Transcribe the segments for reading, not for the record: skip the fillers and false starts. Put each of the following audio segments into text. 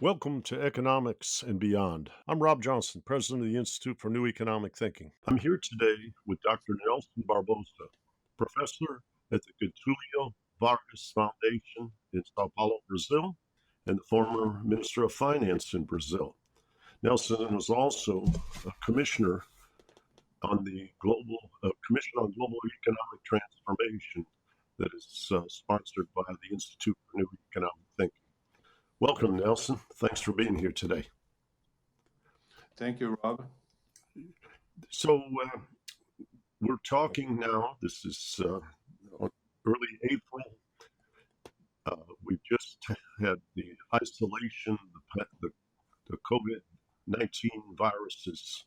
Welcome to Economics and Beyond. I'm Rob Johnson, president of the Institute for New Economic Thinking. I'm here today with Dr. Nelson Barbosa, professor at the Getúlio Vargas Foundation in São Paulo, Brazil, and the former Minister of Finance in Brazil. Nelson was also a commissioner on the Commission on Global Economic Transformation that is sponsored by the Institute for New Economic Thinking. Welcome, Nelson. Thanks for being here today. Thank you, Rob. So we're talking now. This is early April. We've just had the isolation, the COVID-19 viruses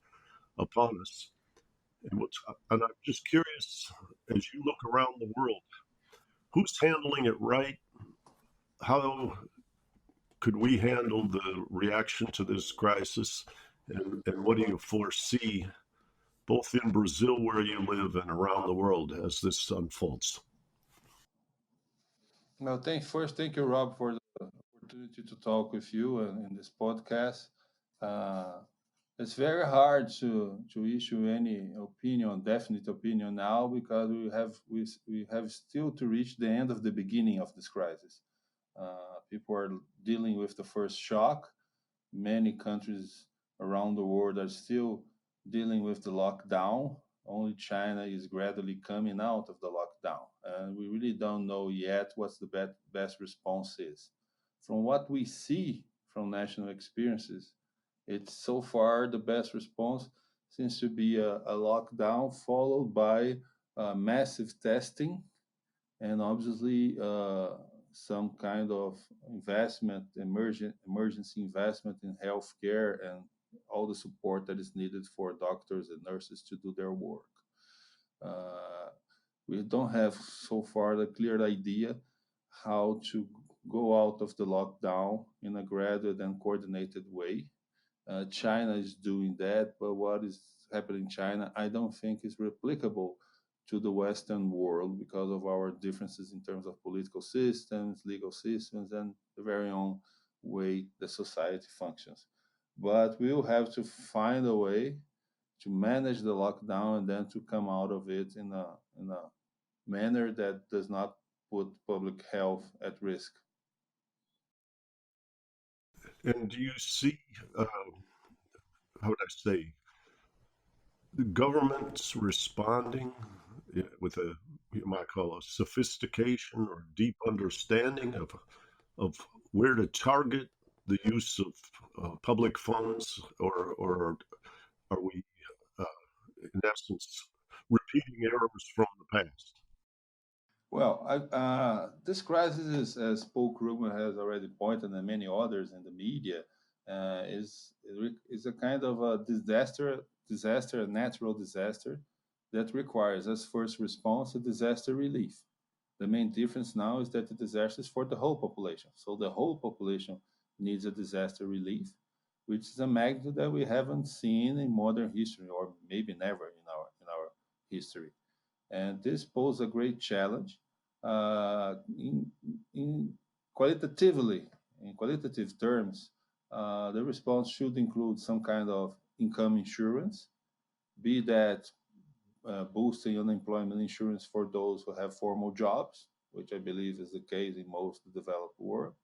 upon us. And I'm just curious, as you look around the world, who's handling it right? How could we handle the reaction to this crisis? And what do you foresee, both in Brazil, where you live, and around the world as this unfolds? Well, thank you, Rob, for the opportunity to talk with you in this podcast. It's very hard to issue any opinion, definite opinion now, because we have still to reach the end of the beginning of this crisis. People are dealing with the first shock. Many countries around the world are still dealing with the lockdown. Only China is gradually coming out of the lockdown. And we really don't know yet what's the best response is. From what we see from national experiences, it's so far the best response seems to be a lockdown followed by massive testing and obviously some kind of emergency investment in healthcare and all the support that is needed for doctors and nurses to do their work. Uh, we don't have so far the clear idea how to go out of the lockdown in a gradual and coordinated way. China is doing that, but what is happening in China, I don't think is replicable to the Western world because of our differences in terms of political systems, legal systems, and the very own way the society functions. But we'll have to find a way to manage the lockdown and then to come out of it in a manner that does not put public health at risk. And do you see, how would I say, the government's responding with you might call a sophistication or deep understanding of where to target the use of public funds, or are we, uh, in essence, repeating errors from the past? Well, this crisis, as Paul Krugman has already pointed, and many others in the media, is a kind of a a natural disaster that requires as first response a disaster relief. The main difference now is that the disaster is for the whole population, so the whole population needs a disaster relief, which is a magnitude that we haven't seen in modern history, or maybe never in our history. And this poses a great challenge in qualitatively, in qualitative terms. The response should include some kind of income insurance, be that boosting unemployment insurance for those who have formal jobs, which I believe is the case in most of the developed world,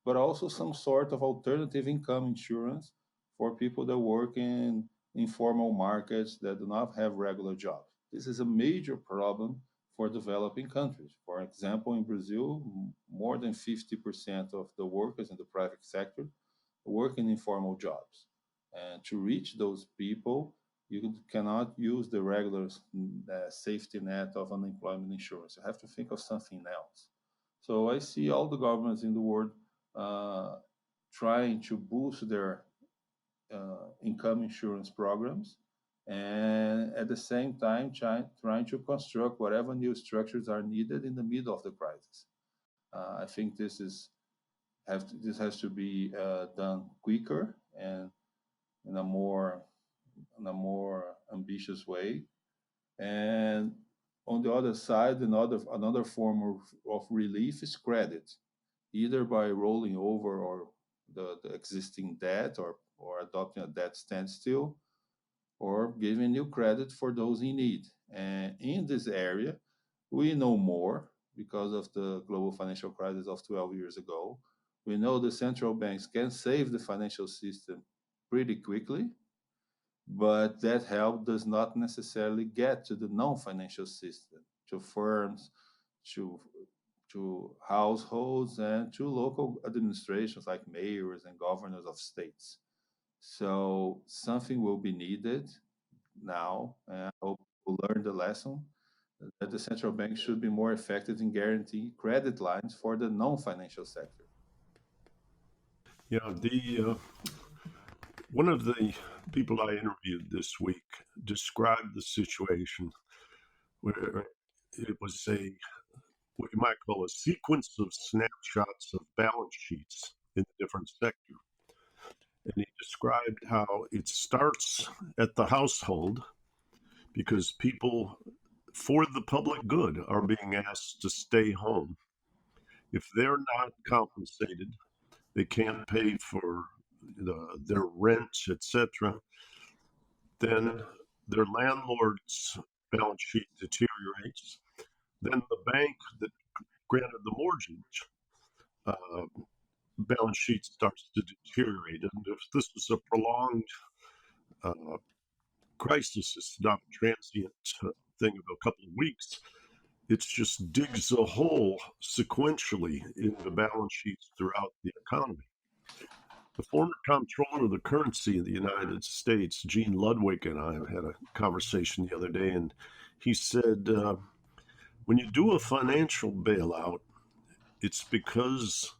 but also some sort of alternative income insurance for people that work in informal markets that do not have regular jobs. This is a major problem for developing countries. For example, in Brazil, more than 50% of the workers in the private sector work in informal jobs. And to reach those people, you cannot use the regular safety net of unemployment insurance. You have to think of something else. So I see all the governments in the world uh, trying to boost their income insurance programs, and at the same time trying to construct whatever new structures are needed in the middle of the crisis. I think this has to be done quicker and in a more ambitious way. And on the other side, another form of relief is credit, either by rolling over or the existing debt, or adopting a debt standstill, or giving new credit for those in need. And in this area, we know more because of the global financial crisis of 12 years ago. We know the central banks can save the financial system pretty quickly, but that help does not necessarily get to the non-financial system, to firms, to households, and to local administrations like mayors and governors of states. So something will be needed now, and I hope we'll learn the lesson that the central bank should be more effective in guaranteeing credit lines for the non-financial sector. Yeah, the one of the people I interviewed this week described the situation where it was a what you might call a sequence of snapshots of balance sheets in the different sectors. And he described how it starts at the household because people, for the public good, are being asked to stay home. If they're not compensated, they can't pay for their rent, etc., then their landlord's balance sheet deteriorates. Then the bank that granted the mortgage uh, balance sheet starts to deteriorate. And if this is a prolonged uh, crisis, it's not a transient thing of a couple of weeks. It just digs a hole sequentially in the balance sheets throughout the economy. The former comptroller of the currency of the United States, Gene Ludwig, and I had a conversation the other day, and he said, when you do a financial bailout, it's because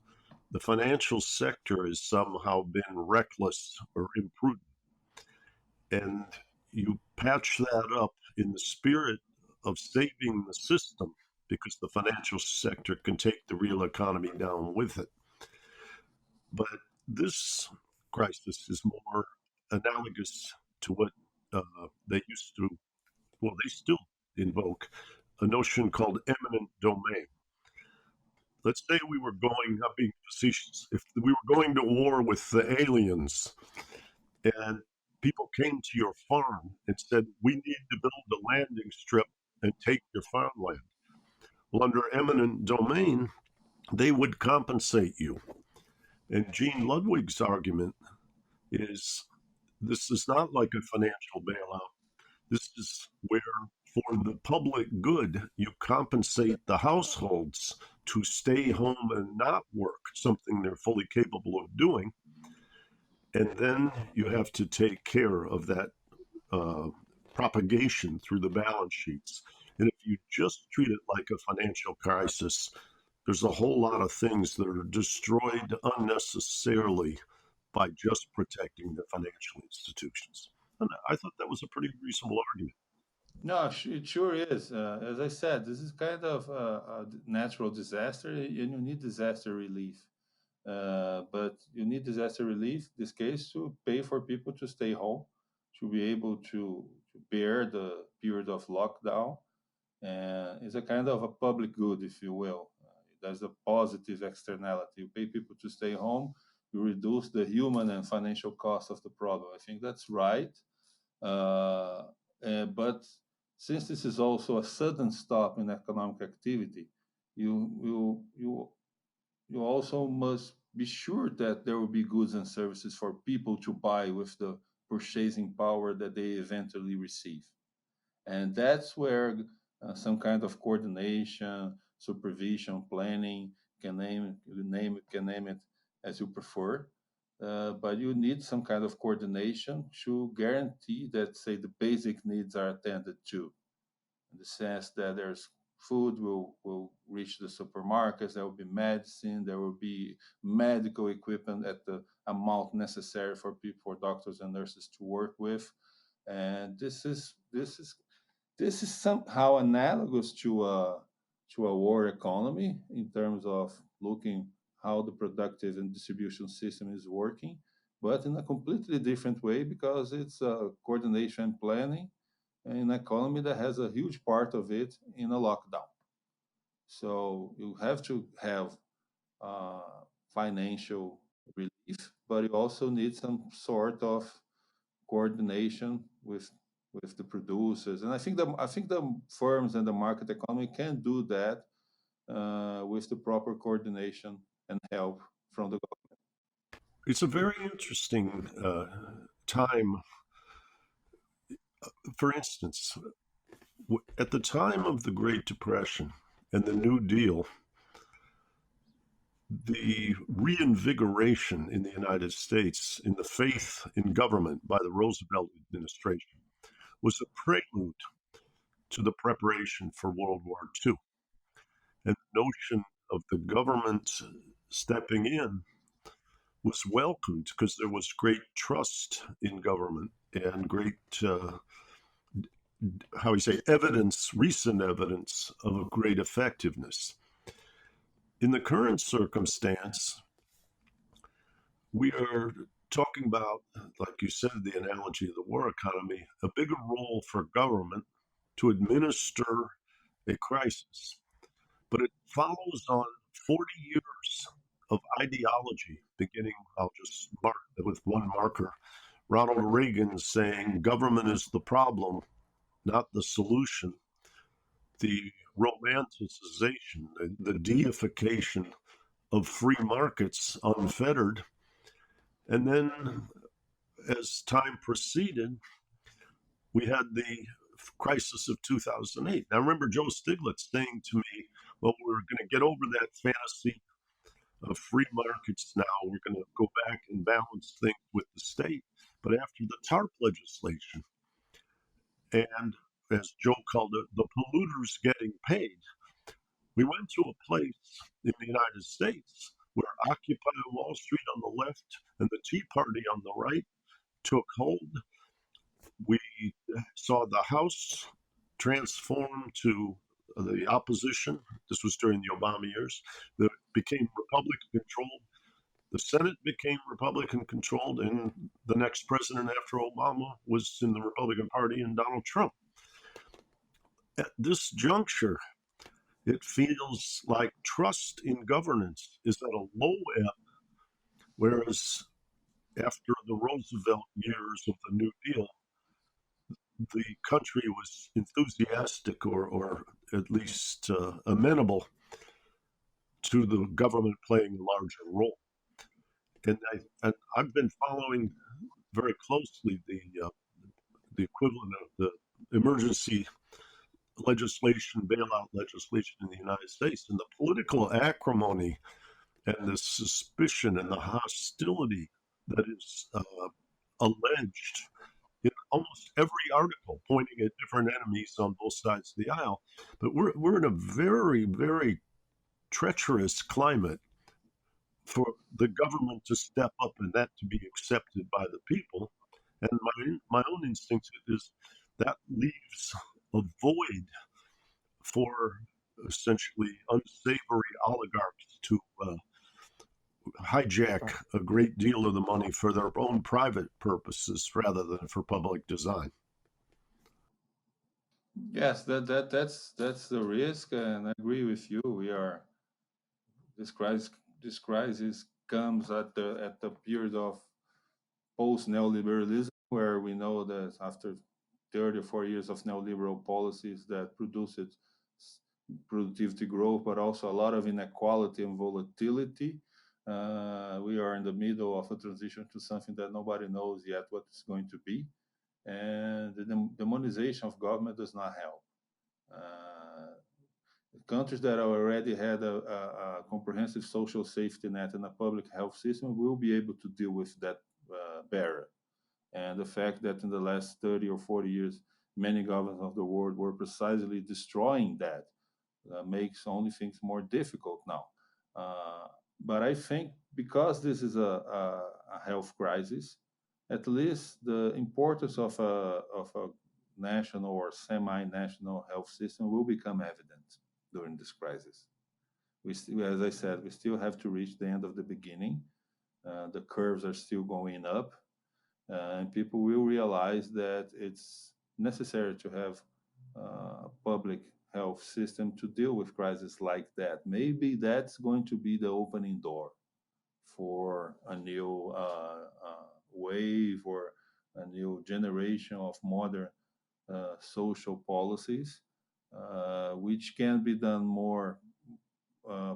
the financial sector has somehow been reckless or imprudent. And you patch that up in the spirit of saving the system because the financial sector can take the real economy down with it. But this crisis is more analogous to what they used to, well, they still invoke a notion called eminent domain. Let's say we were going, not being facetious, if we were going to war with the aliens and people came to your farm and said, we need to build a landing strip and take your farmland. Well, under eminent domain, they would compensate you. And Gene Ludwig's argument is this is not like a financial bailout. This is where, for the public good, you compensate the households to stay home and not work, something they're fully capable of doing. And then you have to take care of that uh, propagation through the balance sheets. And if you just treat it like a financial crisis, there's a whole lot of things that are destroyed unnecessarily by just protecting the financial institutions. And I thought that was a pretty reasonable argument. No, it sure is. As I said, this is kind of a natural disaster, and you need disaster relief. But you need disaster relief, in this case, to pay for people to stay home, to be able to bear the period of lockdown. And it's a kind of a public good, if you will. There's a positive externality. You pay people to stay home, you reduce the human and financial cost of the problem. I think that's right. Uh, but since this is also a sudden stop in economic activity, you you you you also must be sure that there will be goods and services for people to buy with the purchasing power that they eventually receive. And that's where some kind of coordination, supervision, planning, can name it as you prefer. But you need some kind of coordination to guarantee that, say, the basic needs are attended to, in the sense that there's food will reach the supermarkets, there will be medicine, there will be medical equipment at the amount necessary for people, for doctors and nurses to work with. And this is somehow analogous to a war economy in terms of looking how the productive and distribution system is working, but in a completely different way because it's coordination and planning in an economy that has a huge part of it in a lockdown. So you have to have uh, financial relief but you also need some sort of coordination with the producers. And I think the firms and the market economy can do that with the proper coordination and help from the government. It's a very interesting time. For instance, at the time of the Great Depression and the New Deal, the reinvigoration in the United States in the faith in government by the Roosevelt administration was a prelude to the preparation for World War II. And the notion of the government stepping in was welcomed because there was great trust in government and great, how we say, evidence, recent evidence of a great effectiveness. In the current circumstance, we are talking about, like you said, the analogy of the war economy, a bigger role for government to administer a crisis. But it follows on 40 years of ideology, beginning, I'll just mark with one marker, Ronald Reagan saying government is the problem, not the solution. The romanticization, the deification of free markets unfettered. And then as time proceeded, we had the crisis of 2008. I remember Joe Stiglitz saying to me, well, we're going to get over that fantasy of free markets now. We're going to go back and balance things with the state. But after the TARP legislation, and as Joe called it, the polluters getting paid, we went to a place in the United States where Occupy Wall Street on the left and the Tea Party on the right took hold. We saw the House transform to the opposition. This was during the Obama years. That became Republican controlled. The Senate became Republican controlled, and the next president after Obama was in the Republican Party and Donald Trump. At this juncture, it feels like trust in governance is at a low ebb, whereas after the Roosevelt years of the New Deal, the country was enthusiastic or at least amenable to the government playing a larger role. And I've been following very closely the equivalent of the emergency legislation, bailout legislation in the United States, and the political acrimony and the suspicion and the hostility that is alleged in almost every article, pointing at different enemies on both sides of the aisle. But we're in a very, very treacherous climate for the government to step up and that to be accepted by the people. And my own instinct is that leaves a void for essentially unsavory oligarchs to hijack a great deal of the money for their own private purposes rather than for public design. Yes, that's the risk, and I agree with you. We are this crisis comes at the period of post neoliberalism, where we know that after 30 or 40 years of neoliberal policies that produced productivity growth, but also a lot of inequality and volatility. We are in the middle of a transition to something that nobody knows yet what it's going to be. And the demonization of government does not help. Uh, Countries that already had a comprehensive social safety net and a public health system will be able to deal with that barrier. And the fact that in the last 30 or 40 years, many governments of the world were precisely destroying that makes only things more difficult now. Uh, but I think because this is a health crisis, at least the importance of a national or semi-national health system will become evident during this crisis. As I said, we still have to reach the end of the beginning. The curves are still going up, and people will realize that it's necessary to have a public health system to deal with crises like that. Maybe that's going to be the opening door for a new wave or a new generation of modern social policies, which can be done more uh,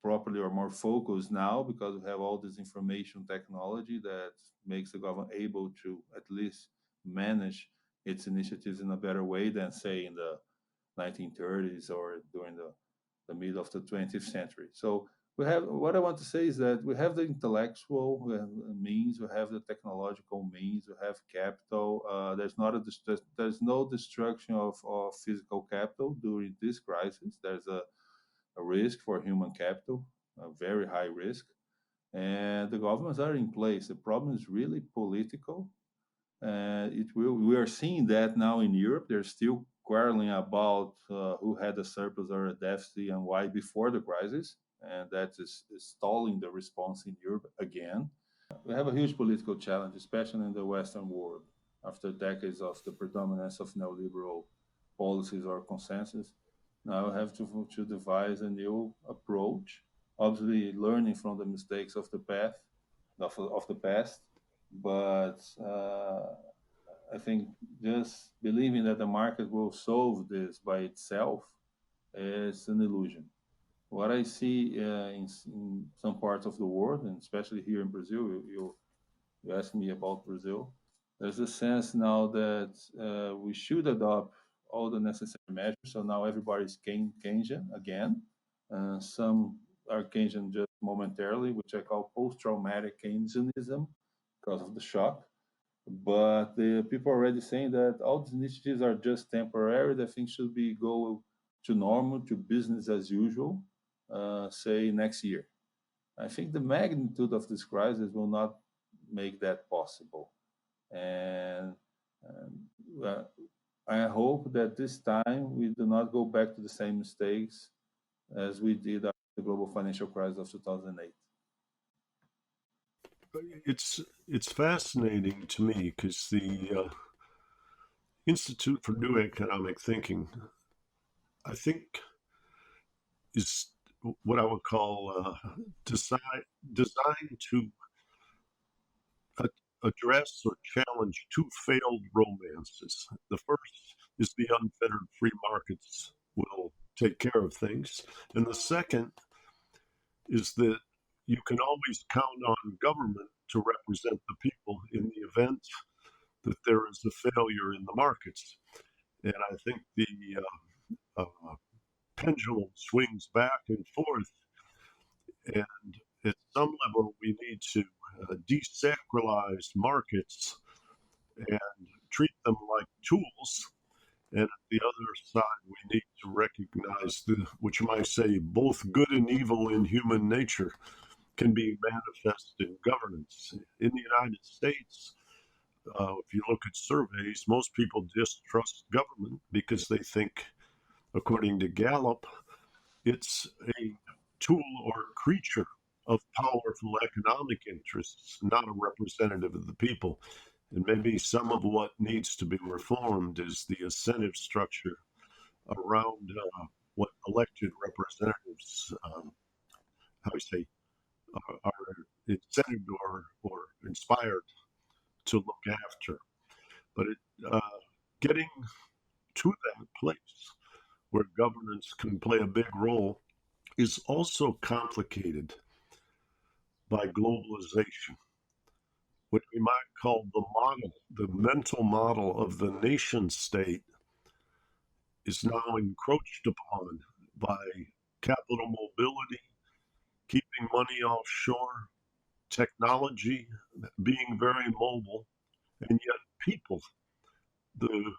properly or more focused now because we have all this information technology that makes the government able to at least manage its initiatives in a better way than say in the 1930s or during the mid of the 20th century. So we have what I want to say is that we have the intellectual means, we have the technological means, we have capital. There's no destruction of physical capital during this crisis. There's a risk for human capital, a very high risk, and the governments are in place. The problem is really political. It will. We are seeing that now in Europe. They're still quarreling about who had a surplus or a deficit and why before the crisis, and that is stalling the response in Europe again. We have a huge political challenge, especially in the Western world, after decades of the predominance of neoliberal policies or consensus. Now we have to devise a new approach, obviously learning from the mistakes of the of the past, but I think just believing that the market will solve this by itself is an illusion. What I see in some parts of the world, and especially here in Brazil, you asked me about Brazil. There's a sense now that we should adopt all the necessary measures. So now everybody's Keynesian again. Some are Keynesian just momentarily, which I call post-traumatic Keynesianism because of the shock. But the people are already saying that all these initiatives are just temporary. That things should be go to normal, to business as usual, say next year. I think the magnitude of this crisis will not make that possible. And uh, I hope that this time we do not go back to the same mistakes as we did after the global financial crisis of 2008. It's fascinating to me because the Institute for New Economic Thinking, I think, is what I would call designed to address or challenge two failed romances. The first is the unfettered free markets will take care of things, and the second is that you can always count on government to represent the people in the event that there is a failure in the markets. And I think the pendulum swings back and forth, and at some level, we need to desacralize markets and treat them like tools. And at the other side, we need to recognize which you might say, both good and evil in human nature can be manifest in governance. In the United States, if you look at surveys, most people distrust government because they think, according to Gallup, it's a tool or creature of powerful economic interests, not a representative of the people. And maybe some of what needs to be reformed is the incentive structure around what elected representatives, how you say, are incented or inspired to look after. But getting to that place where governance can play a big role is also complicated by globalization, what we might call the mental model of the nation state is now encroached upon by capital mobility, keeping money offshore, technology being very mobile, and yet people, the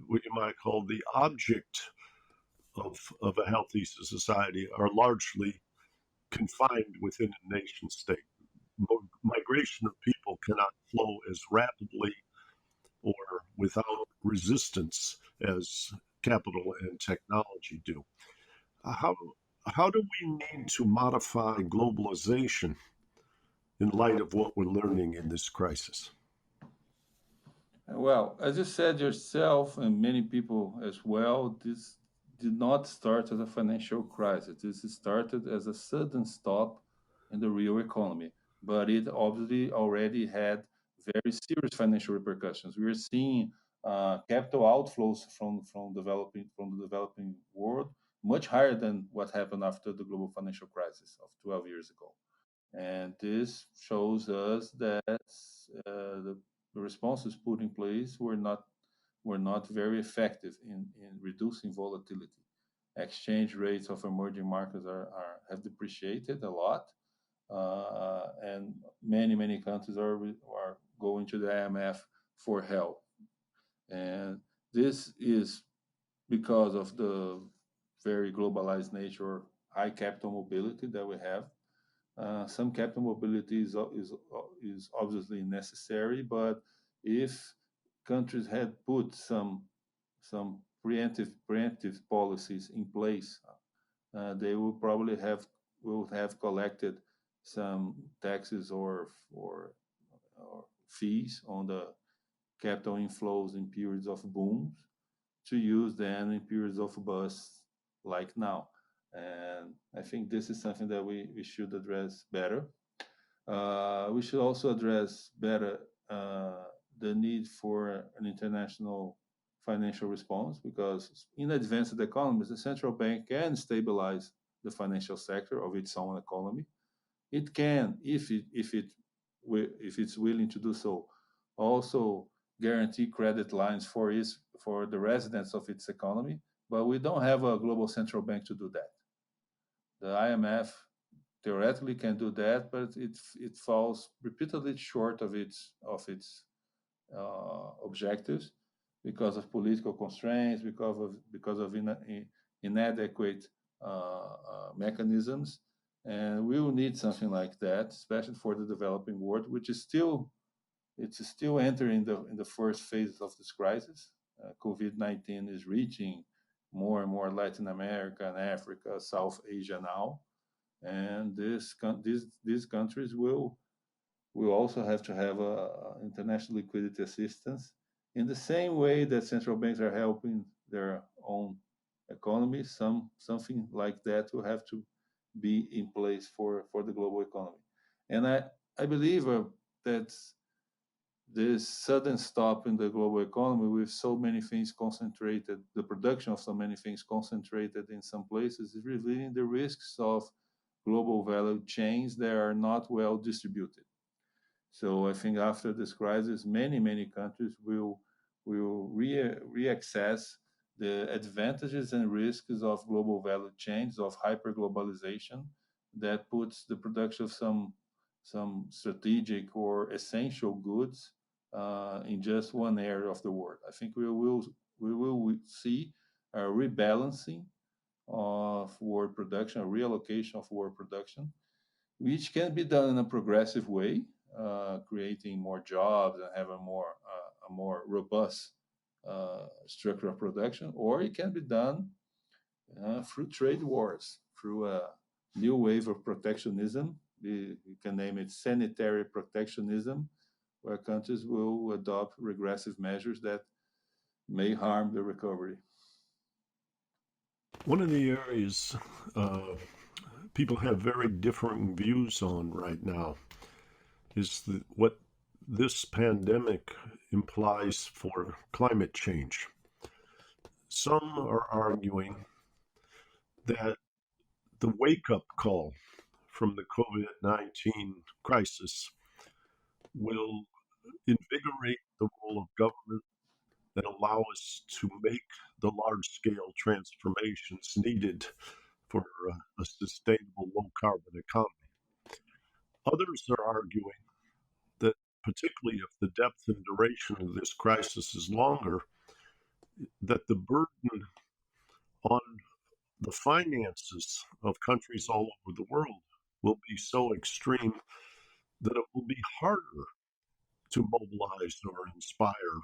what you might call the object of a healthy society, are largely confined within a nation state. Migration of people cannot flow as rapidly or without resistance as capital and technology do. How, how do we need to modify globalization in light of what we're learning in this crisis? Well, as you said yourself, and many people as well, this did not start as a financial crisis. This started as a sudden stop in the real economy. but it obviously already had very serious financial repercussions. We are seeing capital outflows from the developing world much higher than what happened after the global financial crisis of 12 years ago. And this shows us that the responses put in place were not very effective in reducing volatility. Exchange rates of emerging markets have depreciated a lot, and many countries are going to the IMF for help. And this is because of the very globalized nature, high capital mobility that we have. Some capital mobility is obviously necessary, but if countries had put some preemptive policies in place, they will have collected some taxes or fees on the capital inflows in periods of booms to use then in periods of bust like now. And I think this is something that we should address better. We should also address better the need for an international financial response because in advanced economies, the central bank can stabilize the financial sector of its own economy. It can, if it's willing to do so, also guarantee credit lines for the residents of its economy. But we don't have a global central bank to do that. The IMF theoretically can do that, but it falls repeatedly short of its objectives because of political constraints, because of inadequate mechanisms, and we will need something like that, especially for the developing world, which is still entering in the first phase of this crisis. COVID-19 is reaching more and more Latin America and Africa, South Asia now, and these countries will also have to have international liquidity assistance in the same way that central banks are helping their own economies. Something like that will have to be in place for the global economy. And I believe that this sudden stop in the global economy with so many things concentrated, the production of so many things concentrated in some places, is revealing the risks of global value chains that are not well distributed. So I think after this crisis, many countries will reaccess the advantages and risks of global value chains of hyperglobalization that puts the production of some strategic or essential goods in just one area of the world. I think we will see a rebalancing of world production, a reallocation of world production, which can be done in a progressive way, creating more jobs and have a more robust structure of production, or it can be done through trade wars, through a new wave of protectionism. We can name it sanitary protectionism, where countries will adopt regressive measures that may harm the recovery. One of the areas people have very differing views on right now is what this pandemic implies for climate change. Some are arguing that the wake up call from the COVID-19 crisis will invigorate the role of government and allow us to make the large scale transformations needed for a sustainable low carbon economy. Others are arguing that, particularly if the depth and duration of this crisis is longer, that the burden on the finances of countries all over the world will be so extreme that it will be harder to mobilize or inspire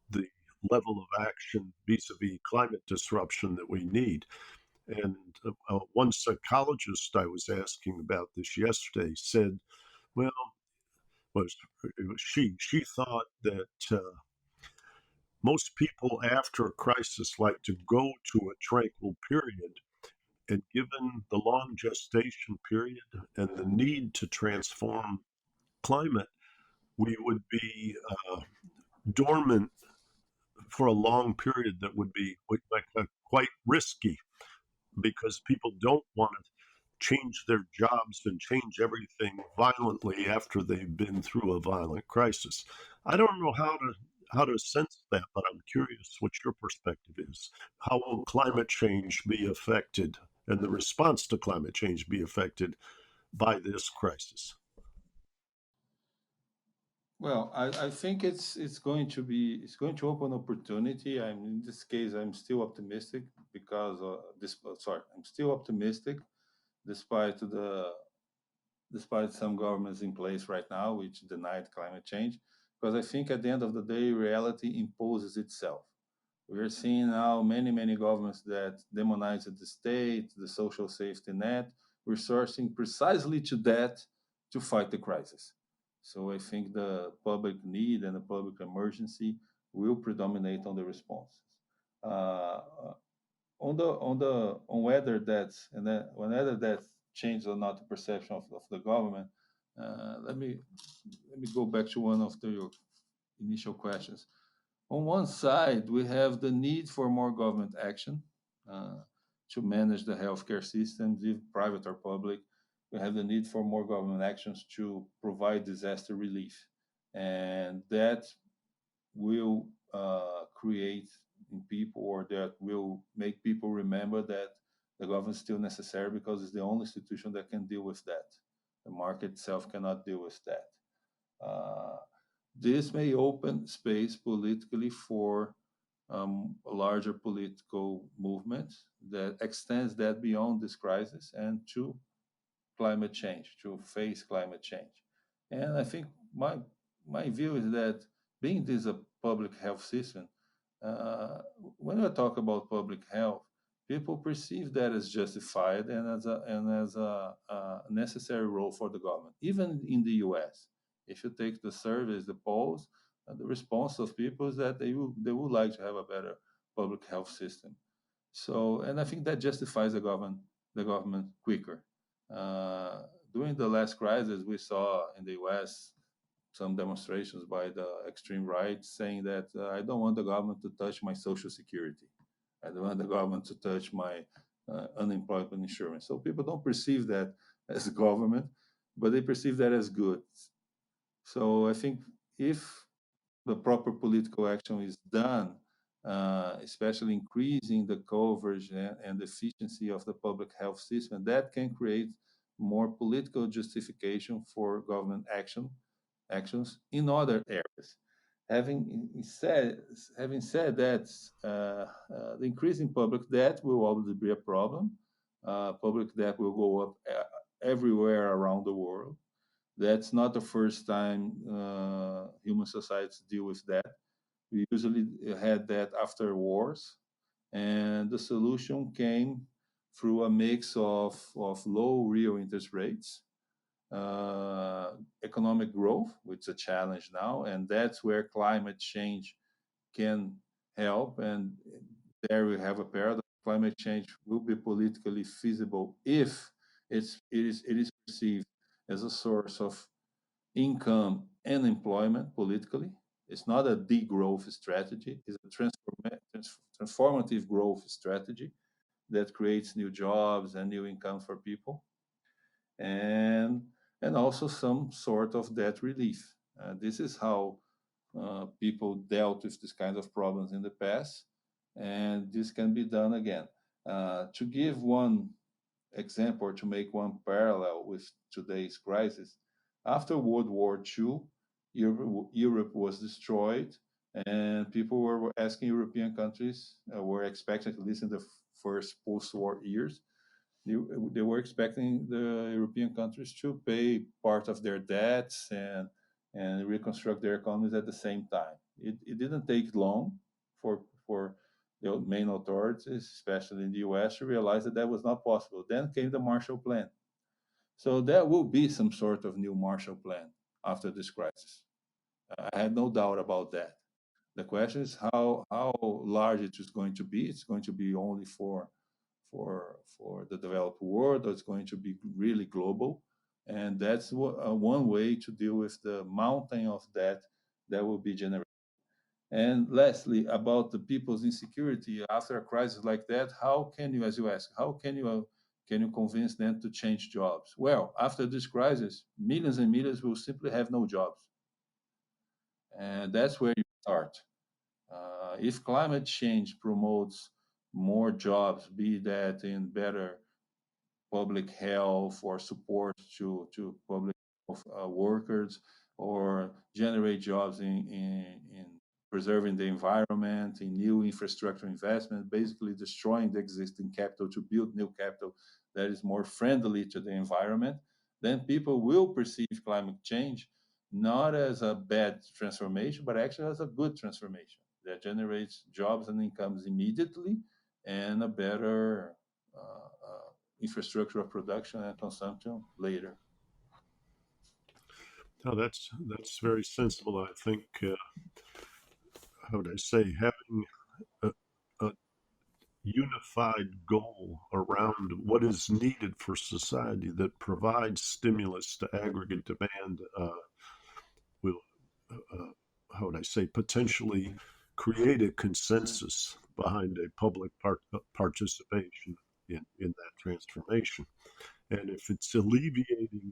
the level of action vis-a-vis climate disruption that we need. And one psychologist I was asking about this yesterday said, well, it was she thought that most people after a crisis like to go to a tranquil period, and given the long gestation period and the need to transform climate, we would be dormant for a long period that would be quite risky because people don't want to change their jobs and change everything violently after they've been through a violent crisis. I don't know how to sense that, but I'm curious what your perspective is. How will climate change be affected and the response to climate change be affected by this crisis? Well, I think it's going to be it's going to open opportunity. I'm in this case I'm still optimistic because I'm still optimistic despite despite some governments in place right now which denied climate change, because I think at the end of the day reality imposes itself. We are seeing now many governments that demonize the state, the social safety net, resourcing precisely to that to fight the crisis. So I think the public need and the public emergency will predominate on the responses. Uh, on whether that's and then whether that changes or not the perception of the government, let me go back to one of your initial questions. On one side, we have the need for more government action uh, to manage the healthcare systems, if private or public. We have the need for more government actions to provide disaster relief. And that will create in people, or that will make people remember that the government is still necessary because it's the only institution that can deal with that. The market itself cannot deal with that. Uh, this may open space politically for a larger political movement that extends that beyond this crisis and to climate change, to face climate change. And I think my view is that being this a public health system, uh, when we talk about public health, people perceive that as justified and as a necessary role for the government. Even in the U.S., if you take the surveys, the polls, the response of people is that they would like to have a better public health system. So, and I think that justifies the government quicker. Uh, During the last crisis, we saw in the U.S. some demonstrations by the extreme right saying that I don't want the government to touch my social security. I don't want the government to touch my unemployment insurance. So people don't perceive that as government, but they perceive that as good. So I think if the proper political action is done, especially increasing the coverage and efficiency of the public health system, that can create more political justification for government actions in other areas. Having said that, the increase in public debt will always be a problem. Public debt will go up everywhere around the world. That's not the first time human societies deal with that. We usually had that after wars, and the solution came through a mix of low real interest rates, economic growth, which is a challenge now, and that's where climate change can help. And there we have a paradox. Climate change will be politically feasible if it is perceived as a source of income and employment politically. It's not a degrowth strategy, it's a transformative growth strategy that creates new jobs and new income for people, and and also some sort of debt relief. This is how people dealt with this kind of problems in the past, and this can be done again. To give one example, or to make one parallel with today's crisis, after World War II, Europe was destroyed, and people were asking European countries, were expecting, at least in the first post-war years, they, they were expecting the European countries to pay part of their debts and reconstruct their economies at the same time. It didn't take long for the main authorities, especially in the US, to realize that that was not possible. Then came the Marshall Plan. So there will be some sort of new Marshall Plan after this crisis. I have no doubt about that. The question is how large it is going to be. It's going to be only for the developed world, or it's going to be really global. And that's one way to deal with the mountain of debt that will be generated. And lastly, about the people's insecurity after a crisis like that, how can you, as you ask, how can you convince them to change jobs? Well, after this crisis, millions and millions will simply have no jobs, and that's where you start. If climate change promotes more jobs, be that in better public health or support to public health workers, or generate jobs in preserving the environment, in new infrastructure investment, basically destroying the existing capital to build new capital that is more friendly to the environment, then people will perceive climate change not as a bad transformation, but actually as a good transformation that generates jobs and incomes immediately and a better infrastructure of production and consumption later. Now that's very sensible. I think, how would I say, having a, a unified goal around what is needed for society that provides stimulus to aggregate demand will, how would I say, potentially create a consensus behind a public participation in that transformation. And if it's alleviating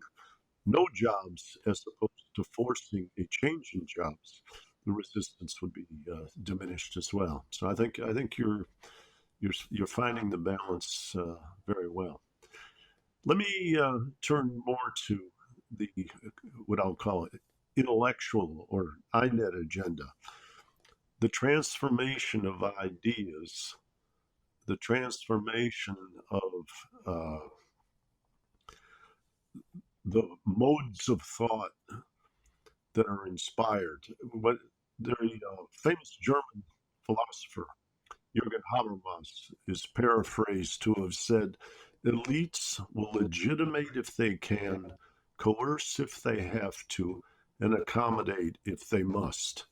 no jobs as opposed to forcing a change in jobs, the resistance would be diminished as well. So I think you're finding the balance very well. Let me turn more to the what I'll call it intellectual or INET agenda, the transformation of ideas, the transformation of uh, the modes of thought that are inspired. What the famous German philosopher Jürgen Habermas is paraphrased to have said, "Elites will legitimate if they can, coerce if they have to, and accommodate if they must."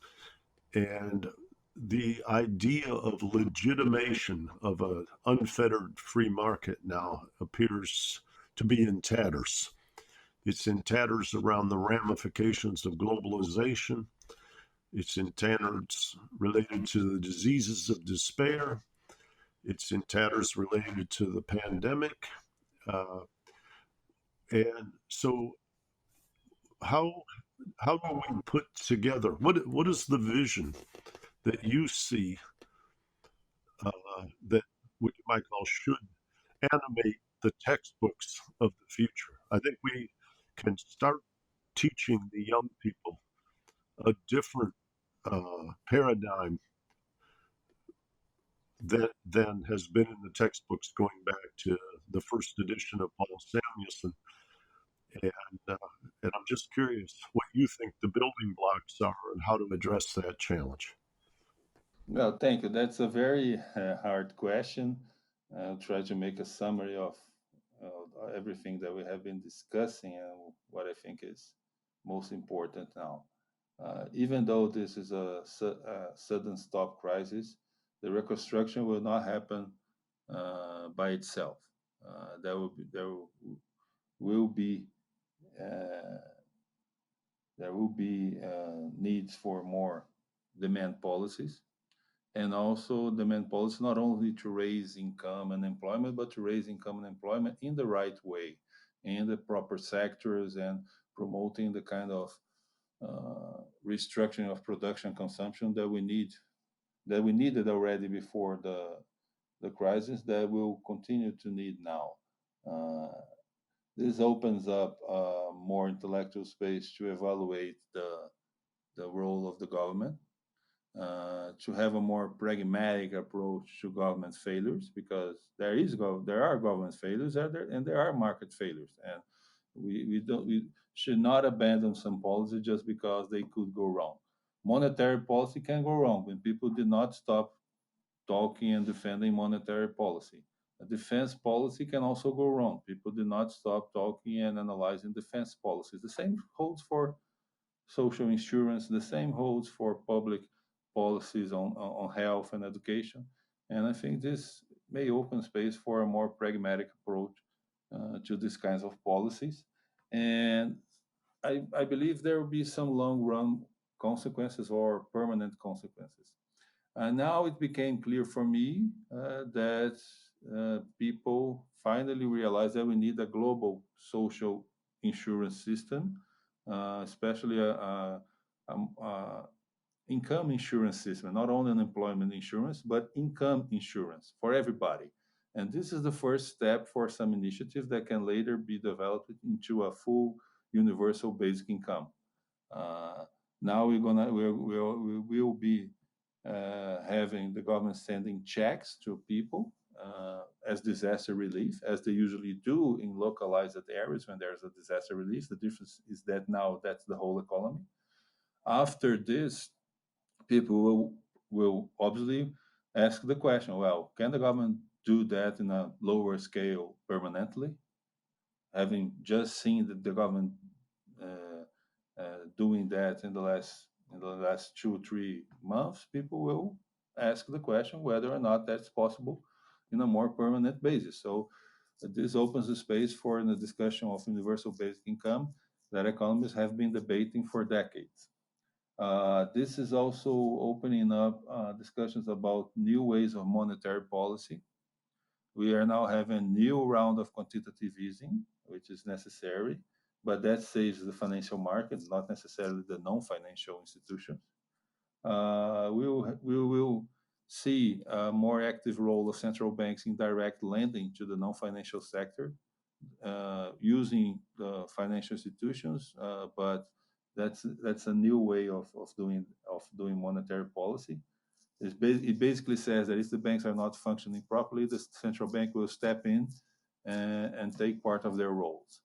And the idea of legitimation of an unfettered free market now appears to be in tatters. It's in tatters around the ramifications of globalization. It's in tatters related to the diseases of despair. It's in tatters related to the pandemic. Uh, and so, how how do we put together what is the vision that you see that what you might call should animate the textbooks of the future? I think we can start teaching the young people a different paradigm than has been in the textbooks going back to the first edition of Paul Samuelson. And, uh, and I'm just curious what you think the building blocks are and how to address that challenge. Well, thank you. That's a very hard question. I'll try to make a summary of everything that we have been discussing and what I think is most important now. Even though this is a sudden stop crisis, the reconstruction will not happen by itself. Will be uh, there will be needs for more demand policies, and also demand policy not only to raise income and employment, but to raise income and employment in the right way, in the proper sectors, and promoting the kind of restructuring of production consumption that we needed already before the crisis, that will continue to need now. Uh, this opens up more intellectual space to evaluate the role of the government, to have a more pragmatic approach to government failures, because there are government failures and there are market failures, and we should not abandon some policy just because they could go wrong. Monetary policy can go wrong when people did not stop talking and defending monetary policy. A defense policy can also go wrong. People did not stop talking and analyzing defense policies. The same holds for social insurance. The same holds for public policies on health and education. And I think this may open space for a more pragmatic approach to these kinds of policies. And I believe there will be some long run consequences or permanent consequences. And now it became clear for me that people finally realized that we need a global social insurance system, especially a income insurance system, not only unemployment insurance, but income insurance for everybody. And this is the first step for some initiatives that can later be developed into a full universal basic income. Uh, Now we will be having the government sending checks to people as disaster relief, as they usually do in localized areas when there's a disaster relief. The difference is that now that's the whole economy. After this, people will obviously ask the question, well, can the government do that in a lower scale permanently? Having just seen the government doing that in the last 2 or 3 months, people will ask the question whether or not that's possible in a more permanent basis. So this opens the space for the discussion of universal basic income that economists have been debating for decades. This is also opening up discussions about new ways of monetary policy. We are now having a new round of quantitative easing, which is necessary, but that saves the financial market, not necessarily the non-financial institutions. We will see a more active role of central banks in direct lending to the non-financial sector, using the financial institutions, but that's a new way of doing monetary policy. It basically says that if the banks are not functioning properly, the central bank will step in and take part of their roles.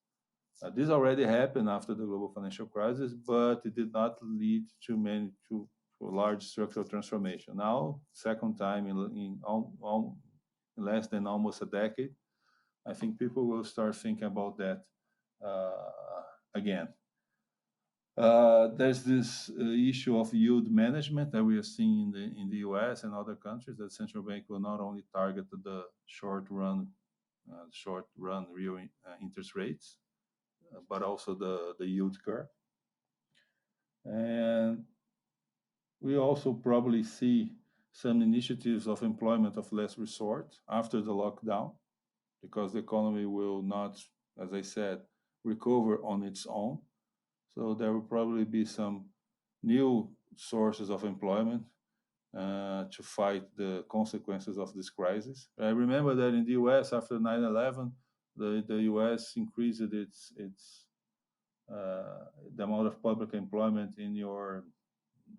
This already happened after the global financial crisis, but it did not lead to a large structural transformation. Now, second time in less than almost a decade, I think people will start thinking about that again. There's this issue of yield management that we are seeing in the US and other countries, that central bank will not only target the short run real interest rates, but also the yield curve. And we also probably see some initiatives of employment of last resort after the lockdown, because the economy will not, as I said, recover on its own. So there will probably be some new sources of employment to fight the consequences of this crisis. I remember that in the US after 9/11, the US increased its the amount of public employment in your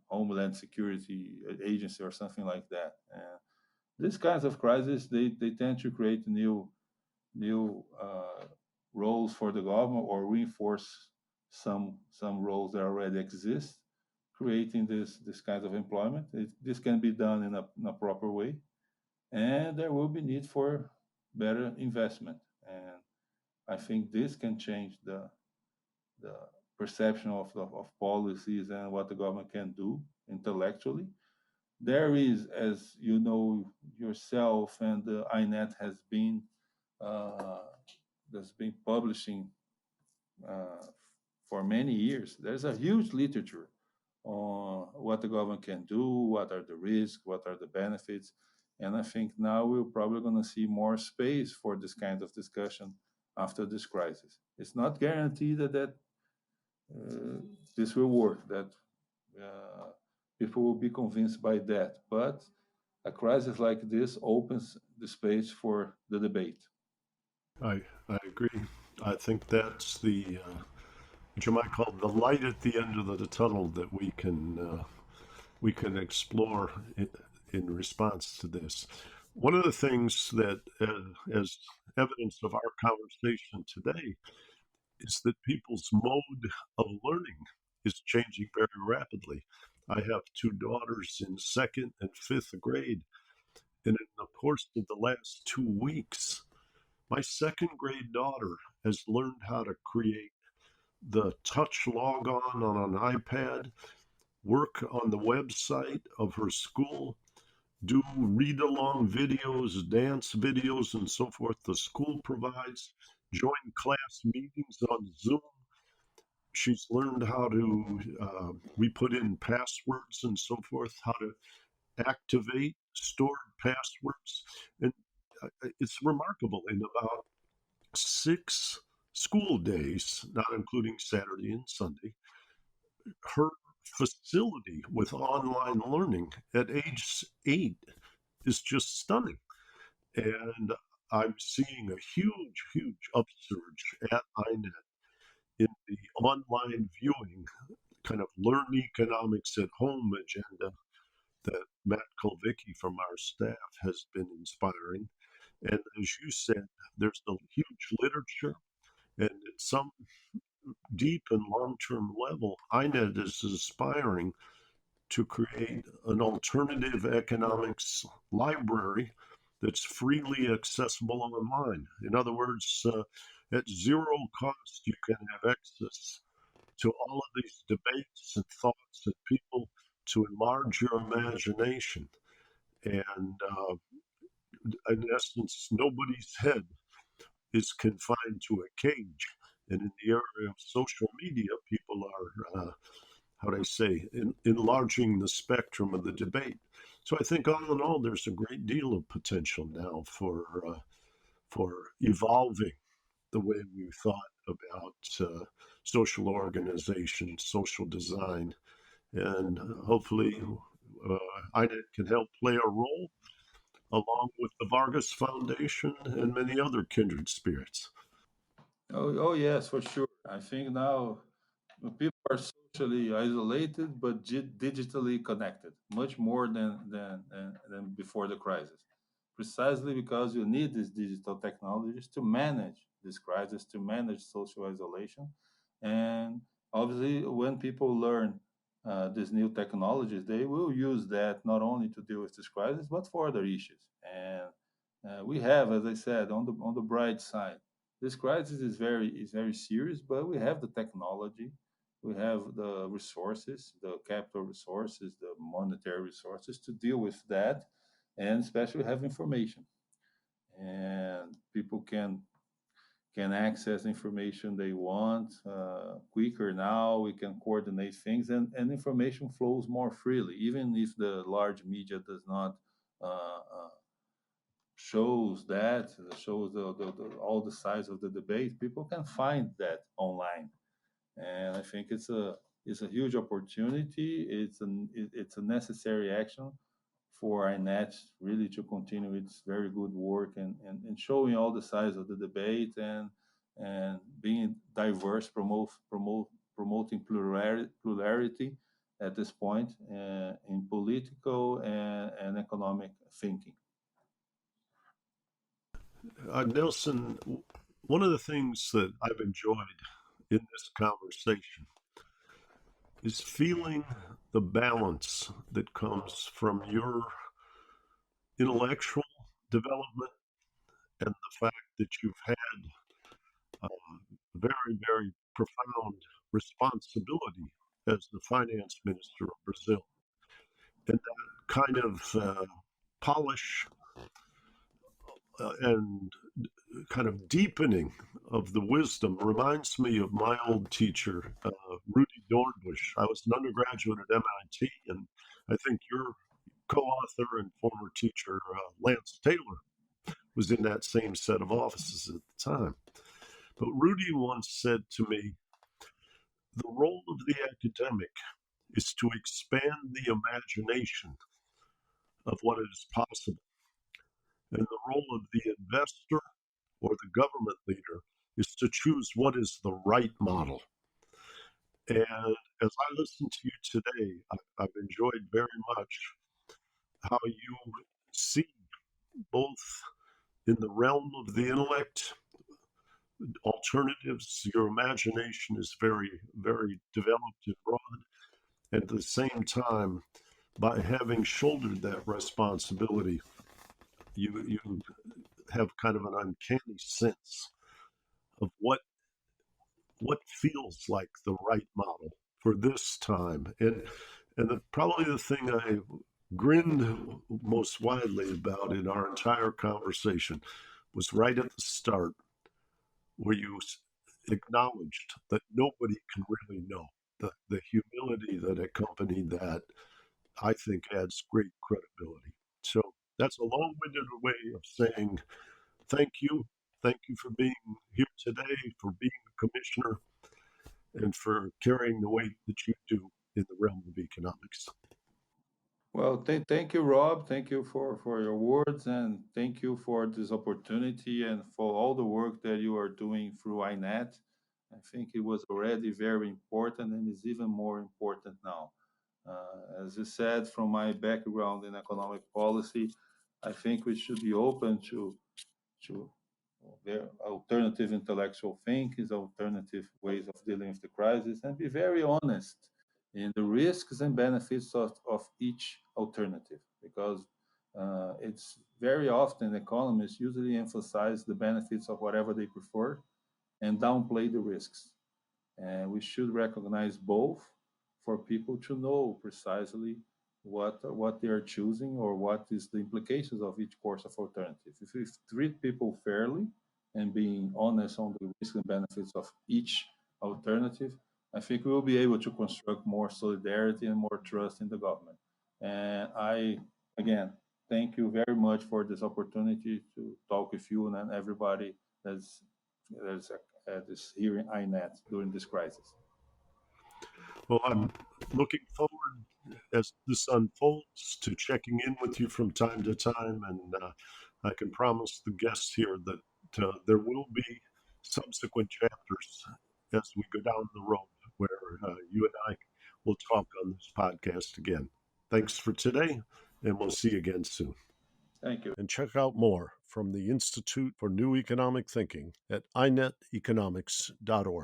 Homeland Security agency or something like that. These kinds of crises, they tend to create new roles for the government or reinforce some roles that already exist, creating this kind of employment. This can be done in a proper way, and there will be need for better investment. And I think this can change the perception of policies and what the government can do intellectually. There is, as you know yourself, and the INET uh, has been publishing for many years. There's a huge literature on what the government can do, what are the risks, what are the benefits. And I think now we're probably going to see more space for this kind of discussion after this crisis. It's not guaranteed that this will work, that people will be convinced by that. But a crisis like this opens the space for the debate. I agree. I think that's what you might call the light at the end of the tunnel that we can explore in response to this. One of the things that, as evidence of our conversation today, is that people's mode of learning is changing very rapidly. I have two daughters in second and fifth grade, and in the course of the last 2 weeks, my second grade daughter has learned how to create the touch logon on an iPad, work on the website of her school, do read along videos, dance videos, and so forth the school provides, join class meetings on Zoom, She's learned how to, we put in passwords and so forth, how to activate stored passwords. And it's remarkable. In about 6 school days, not including Saturday and Sunday, her facility with online learning at age 8 is just stunning. And I'm seeing a huge, huge upsurge at INET in the online viewing kind of learn economics at home agenda that Matt Kolvicki from our staff has been inspiring. And as you said, there's a huge literature, and at some deep and long term level, INET is aspiring to create an alternative economics library that's freely accessible online. In other words, at zero cost, you can have access to all of these debates and thoughts and people to enlarge your imagination. And in essence, nobody's head is confined to a cage. And in the area of social media, people are, how do I say, enlarging the spectrum of the debate. So I think all in all, there's a great deal of potential now for evolving the way we thought about social organization, social design, and hopefully INET can help play a role along with the Vargas Foundation and many other kindred spirits. Oh yes, for sure. I think now people are socially isolated but digitally connected, much more than before the crisis. Precisely because you need these digital technologies to manage this crisis, to manage social isolation. And obviously, when people learn these new technologies, they will use that not only to deal with this crisis, but for other issues. And we have, as I said, on the bright side, this crisis is very serious, but we have the technology, we have the resources, the capital resources, the monetary resources to deal with that, and especially have information. And people can access information they want quicker now. We can coordinate things, and information flows more freely, even if the large media does not shows that shows all the sides of the debate. People can find that online, and I think it's a huge opportunity. It's a necessary action for INET really to continue its very good work, and showing all the sides of the debate, and being diverse, promoting plurality at this point in political and economic thinking. Nelson, one of the things that I've enjoyed in this conversation is feeling the balance that comes from your intellectual development and the fact that you've had a very, very profound responsibility as the finance minister of Brazil. And that kind of polish and kind of deepening of the wisdom reminds me of my old teacher, Rudy Dornbush. I was an undergraduate at MIT, and I think your co-author and former teacher, Lance Taylor, was in that same set of offices at the time. But Rudy once said to me, the role of the academic is to expand the imagination of what is possible. And the role of the investor or the government leader is to choose what is the right model. And as I listen to you today, I've enjoyed very much how you see both in the realm of the intellect alternatives. Your imagination is very, very developed and broad. And at the same time, by having shouldered that responsibility, you have kind of an uncanny sense of what feels like the right model for this time. And probably the thing I grinned most widely about in our entire conversation was right at the start, where acknowledged that nobody can really know. The humility that accompanied that, I think, adds great credibility. So that's a long winded way of saying thank you. Thank you for being here today, for being a commissioner, and for carrying the weight that you do in the realm of economics. Well, thank you, Rob. Thank you for your words, and thank you for this opportunity and for all the work that you are doing through INET. I think it was already very important and is even more important now. As you said, from my background in economic policy, I think we should be open to their alternative intellectual thinkings, alternative ways of dealing with the crisis, and be very honest in the risks and benefits of each alternative. Because it's very often economists usually emphasize the benefits of whatever they prefer and downplay the risks. And we should recognize both for people to know precisely what they are choosing or what is the implications of each course of alternative. If we treat people fairly and being honest on the risks and benefits of each alternative, I think we will be able to construct more solidarity and more trust in the government. And I, again, thank you very much for this opportunity to talk with you and everybody that's at this hearing INET during this crisis. Well, I'm looking forward as this unfolds to checking in with you from time to time, and I can promise the guests here that there will be subsequent chapters as we go down the road where you and I will talk on this podcast again. Thanks for today, and we'll see you again soon. Thank you. And check out more from the Institute for New Economic Thinking at ineteconomics.org.